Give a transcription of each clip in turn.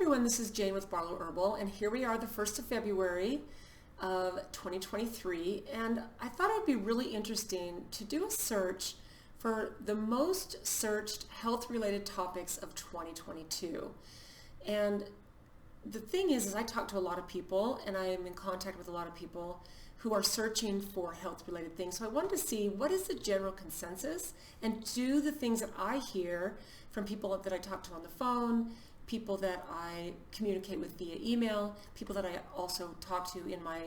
everyone, this is Jane with Barlow Herbal, and here we are the 1st of February of 2023, and I thought it would be really interesting to do a search for the most searched health-related topics of 2022. And the thing is I talk to a lot of people, and I am in contact with a lot of people who are searching for health-related things. So I wanted to see what is the general consensus, and do the things that I hear from people that I talk to on the phone, people that I communicate with via email, people that I also talk to in my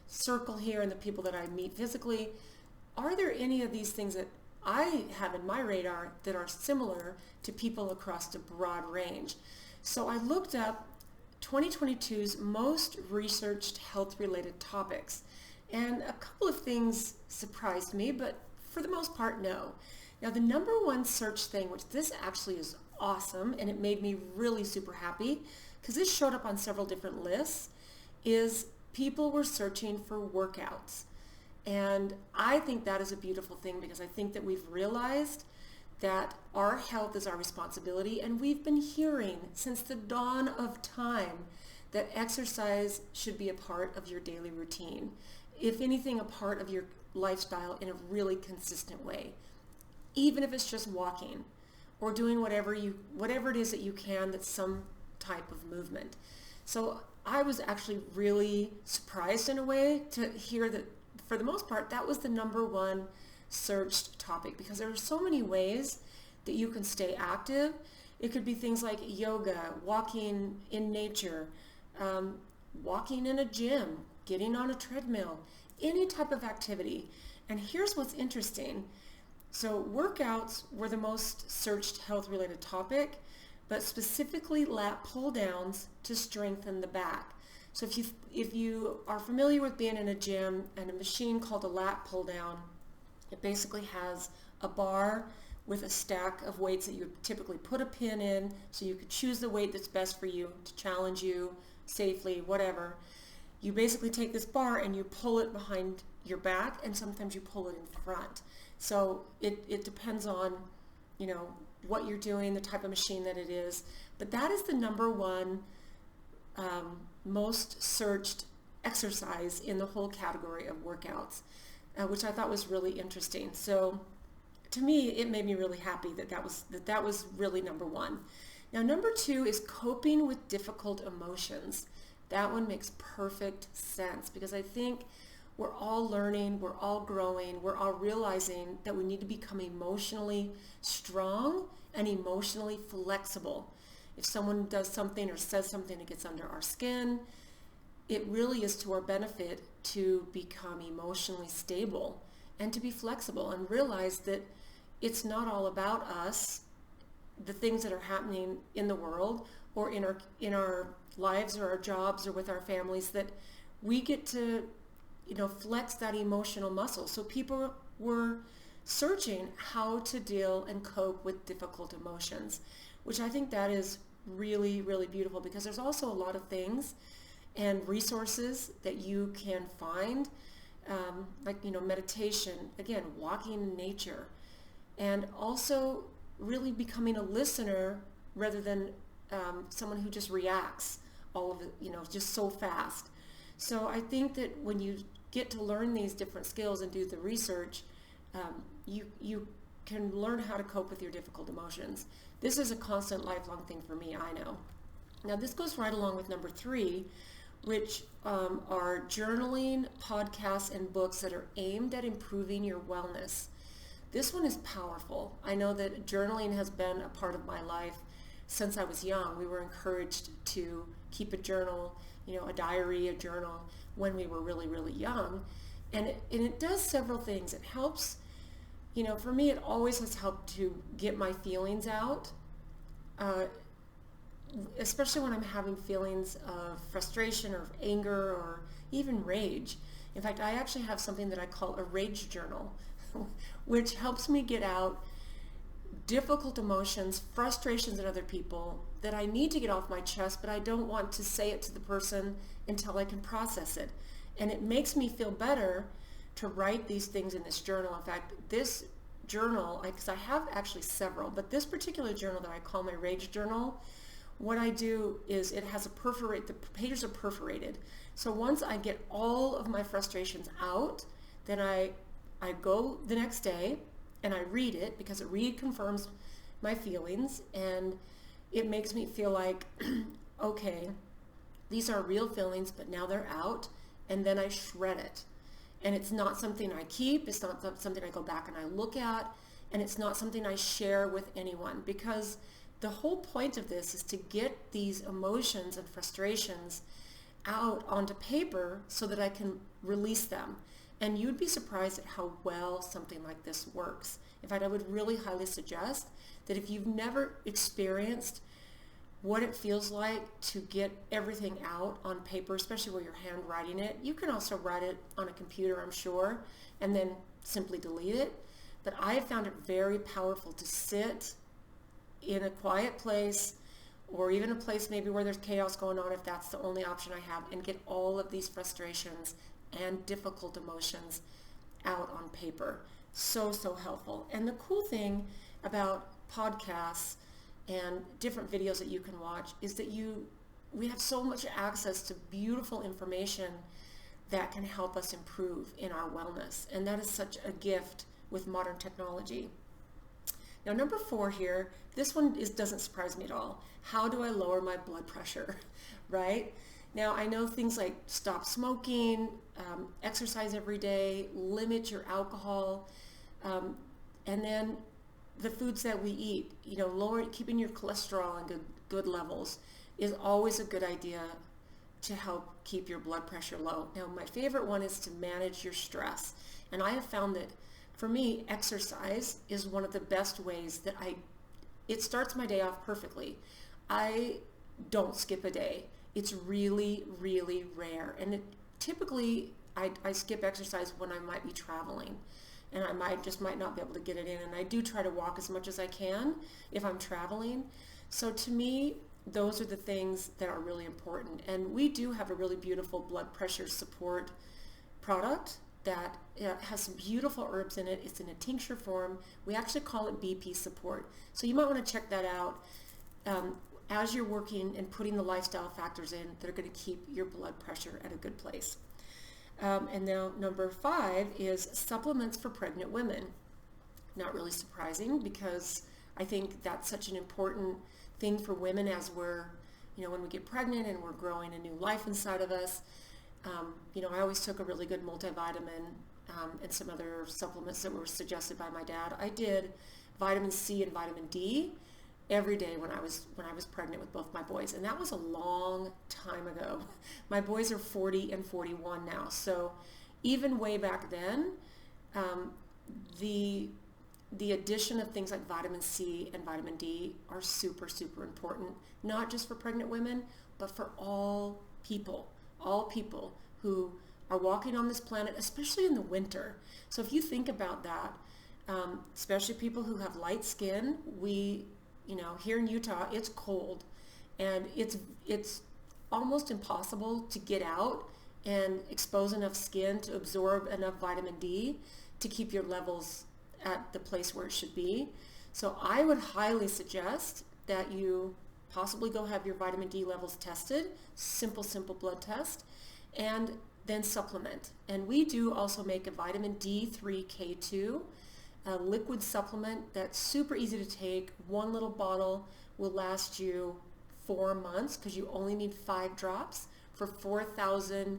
circle here, and the people that I meet physically. Are there any of these things that I have in my radar that are similar to people across a broad range? So I looked up 2022's most researched health-related topics, and a couple of things surprised me, but for the most part, no. Now, the number one search thing, which this actually is awesome, and it made me really super happy because this showed up on several different lists, is people were searching for workouts. And I think that is a beautiful thing, because I think that we've realized that our health is our responsibility, and we've been hearing since the dawn of time that exercise should be a part of your daily routine. If anything, a part of your lifestyle in a really consistent way. Even if it's just walking or doing whatever it is that you can that's some type of movement. So I was actually really surprised in a way to hear that for the most part that was the number one searched topic, because there are so many ways that you can stay active. It could be things like yoga, walking in nature, walking in a gym, getting on a treadmill, any type of activity. And here's what's interesting. So workouts were the most searched health-related topic, but specifically lat pull-downs to strengthen the back. So if you are familiar with being in a gym and a machine called a lat pull-down, it basically has a bar with a stack of weights that you typically put a pin in, so you could choose the weight that's best for you to challenge you safely, whatever. You basically take this bar and you pull it behind your back, and sometimes you pull it in front. So it depends on, what you're doing, the type of machine that it is. But that is the number one most searched exercise in the whole category of workouts, which I thought was really interesting. So to me, it made me really happy that was really number one. Now, number two is coping with difficult emotions. That one makes perfect sense, because I think we're all learning, we're all growing, we're all realizing that we need to become emotionally strong and emotionally flexible. If someone does something or says something that gets under our skin, it really is to our benefit to become emotionally stable and to be flexible and realize that it's not all about us, the things that are happening in the world or in our lives or our jobs or with our families, that we get to flex that emotional muscle. So people were searching how to deal and cope with difficult emotions, which I think that is really, really beautiful, because there's also a lot of things and resources that you can find, like meditation, again, walking in nature, and also really becoming a listener rather than someone who just reacts all of it, just so fast. So I think that when you get to learn these different skills and do the research, you can learn how to cope with your difficult emotions. This is a constant, lifelong thing for me, I know. Now, this goes right along with number three, which are journaling, podcasts, and books that are aimed at improving your wellness. This one is powerful. I know that journaling has been a part of my life since I was young. We were encouraged to keep a journal, a diary, a journal, when we were really, really young. And it does several things. It helps, for me, it always has helped to get my feelings out, especially when I'm having feelings of frustration or of anger or even rage. In fact, I actually have something that I call a rage journal, which helps me get out difficult emotions, frustrations in other people that I need to get off my chest, but I don't want to say it to the person until I can process it. And it makes me feel better to write these things in this journal. In fact, this journal, because I have actually several, but this particular journal that I call my rage journal what I do is it has the pages are perforated. So once I get all of my frustrations out, then I go the next day and I read it, because it reconfirms my feelings, and it makes me feel like, okay, these are real feelings, but now they're out, and then I shred it. And it's not something I keep, it's not something I go back and I look at, and it's not something I share with anyone, because the whole point of this is to get these emotions and frustrations out onto paper so that I can release them. And you'd be surprised at how well something like this works. In fact, I would really highly suggest that if you've never experienced what it feels like to get everything out on paper, especially where you're handwriting it. You can also write it on a computer, I'm sure, and then simply delete it. But I have found it very powerful to sit in a quiet place, or even a place maybe where there's chaos going on, if that's the only option I have, and get all of these frustrations and difficult emotions out on paper. So helpful. And the cool thing about podcasts and different videos that you can watch is that we have so much access to beautiful information that can help us improve in our wellness. And that is such a gift with modern technology. Now, number 4 here, this one doesn't surprise me at all. How do I lower my blood pressure, right? Now, I know things like stop smoking, exercise every day, limit your alcohol, and then the foods that we eat, keeping your cholesterol in good levels is always a good idea to help keep your blood pressure low. Now, my favorite one is to manage your stress. And I have found that for me, exercise is one of the best ways that it starts my day off perfectly. I don't skip a day. It's really, really rare. And typically I skip exercise when I might be traveling, and I might not be able to get it in. And I do try to walk as much as I can if I'm traveling. So to me, those are the things that are really important. And we do have a really beautiful blood pressure support product that has some beautiful herbs in it. It's in a tincture form. We actually call it BP support. So you might want to check that out as you're working and putting the lifestyle factors in that are going to keep your blood pressure at a good place. And now number 5 is supplements for pregnant women. Not really surprising, because I think that's such an important thing for women as we're, when we get pregnant and we're growing a new life inside of us. I always took a really good multivitamin and some other supplements that were suggested by my dad. I did vitamin C and vitamin D every day when I was pregnant with both my boys, and that was a long time ago. My boys are 40 and 41 now, so even way back then, the addition of things like vitamin C and vitamin D are super, super important, not just for pregnant women, but for all people who are walking on this planet, especially in the winter. So if you think about that, especially people who have light skin, here in Utah, it's cold, and it's almost impossible to get out and expose enough skin to absorb enough vitamin D to keep your levels at the place where it should be. So I would highly suggest that you possibly go have your vitamin D levels tested, simple blood test, and then supplement. And we do also make a vitamin D3K2, a liquid supplement that's super easy to take. One little bottle will last you 4 months, because you only need 5 drops for 4,000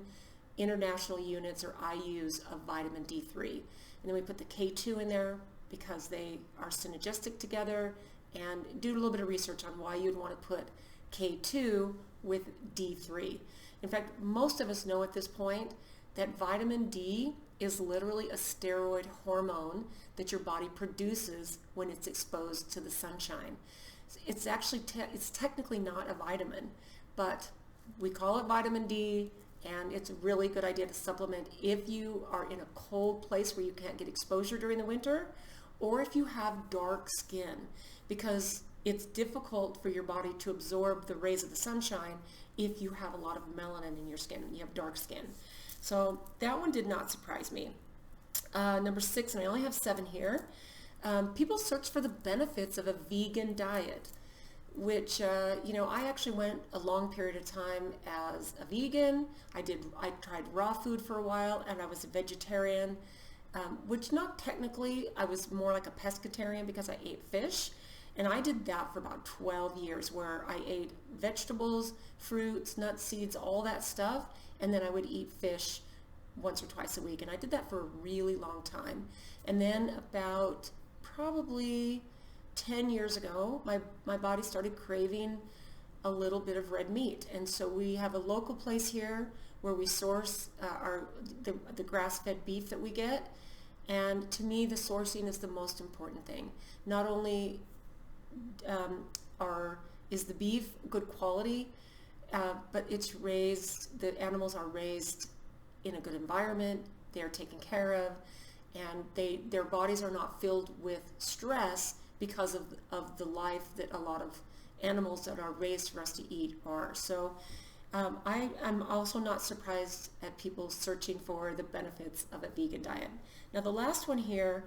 international units or IUs of vitamin D3. And then we put the K2 in there because they are synergistic together, and do a little bit of research on why you'd want to put K2 with D3. In fact, most of us know at this point that vitamin D is literally a steroid hormone that your body produces when it's exposed to the sunshine. It's actually, it's technically not a vitamin, but we call it vitamin D, and it's a really good idea to supplement if you are in a cold place where you can't get exposure during the winter, or if you have dark skin, because it's difficult for your body to absorb the rays of the sunshine if you have a lot of melanin in your skin, you have dark skin. So that one did not surprise me. Number 6, and I only have 7 here. People search for the benefits of a vegan diet. which, I actually went a long period of time as a vegan. I tried raw food for a while, and I was a vegetarian, which not technically, I was more like a pescatarian because I ate fish. And I did that for about 12 years, where I ate vegetables, fruits, nuts, seeds, all that stuff, and then I would eat fish once or twice a week. And I did that for a really long time. And then about probably 10 years ago, my body started craving a little bit of red meat. And so we have a local place here where we source the grass-fed beef that we get. And to me, the sourcing is the most important thing. Not only is the beef good quality, but the animals are raised in a good environment, they're taken care of, and their bodies are not filled with stress because of the life that a lot of animals that are raised for us to eat are. So I'm also not surprised at people searching for the benefits of a vegan diet. Now the last one here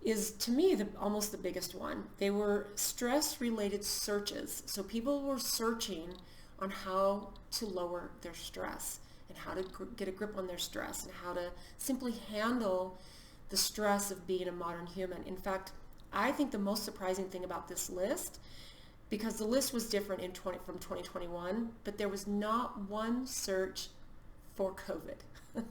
is, to me, almost the biggest one. They were stress-related searches. So people were searching on how to lower their stress and how to get a grip on their stress and how to simply handle the stress of being a modern human. In fact, I think the most surprising thing about this list, because the list was different from 2021, but there was not one search for COVID,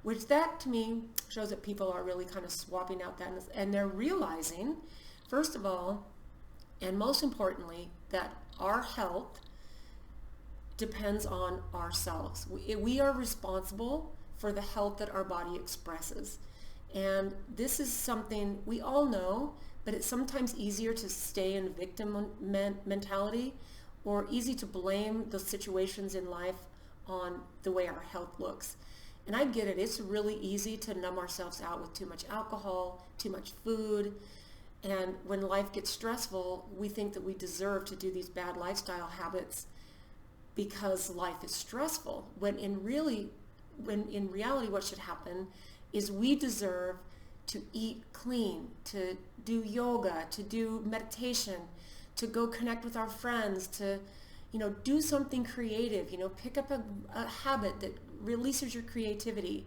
which that to me shows that people are really kind of swapping out that, and they're realizing, first of all, and most importantly, that our health depends on ourselves. We are responsible for the health that our body expresses. And this is something we all know, but it's sometimes easier to stay in victim mentality, or easy to blame the situations in life on the way our health looks. And I get it. It's really easy to numb ourselves out with too much alcohol, too much food. And when life gets stressful, we think that we deserve to do these bad lifestyle habits because life is stressful. When in reality what should happen is we deserve to eat clean, to do yoga, to do meditation, to go connect with our friends, to do something creative, pick up a habit that releases your creativity.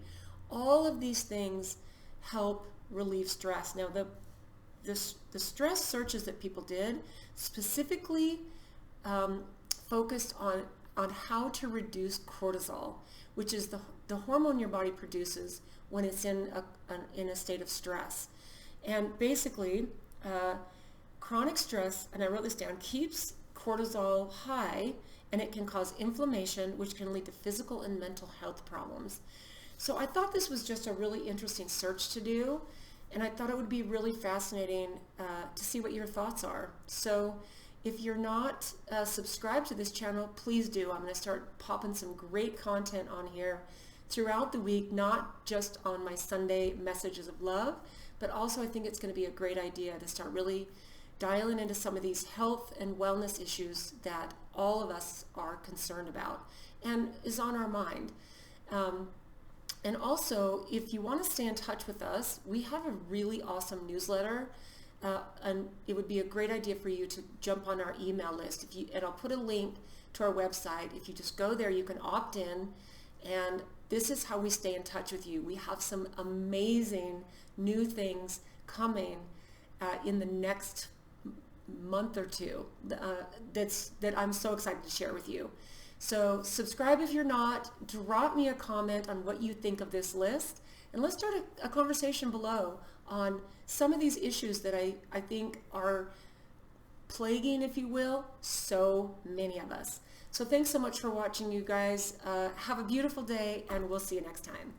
All of these things help relieve stress. Now, the stress searches that people did specifically focused on how to reduce cortisol, which is the hormone your body produces when it's in a state of stress. And basically, chronic stress, and I wrote this down, keeps cortisol high, and it can cause inflammation, which can lead to physical and mental health problems. So I thought this was just a really interesting search to do, and I thought it would be really fascinating to see what your thoughts are. So if you're not subscribed to this channel, please do. I'm going to start popping some great content on here throughout the week, not just on my Sunday messages of love, but also I think it's going to be a great idea to start really dialing into some of these health and wellness issues that all of us are concerned about and is on our mind. And also, if you want to stay in touch with us, we have a really awesome newsletter, and it would be a great idea for you to jump on our email list. And I'll put a link to our website. If you just go there, you can opt in, and this is how we stay in touch with you. We have some amazing new things coming in the next month or two that I'm so excited to share with you. So subscribe if you're not. Drop me a comment on what you think of this list, and let's start a conversation below on some of these issues that I think are plaguing, if you will, so many of us. So thanks so much for watching, you guys. Have a beautiful day, and we'll see you next time.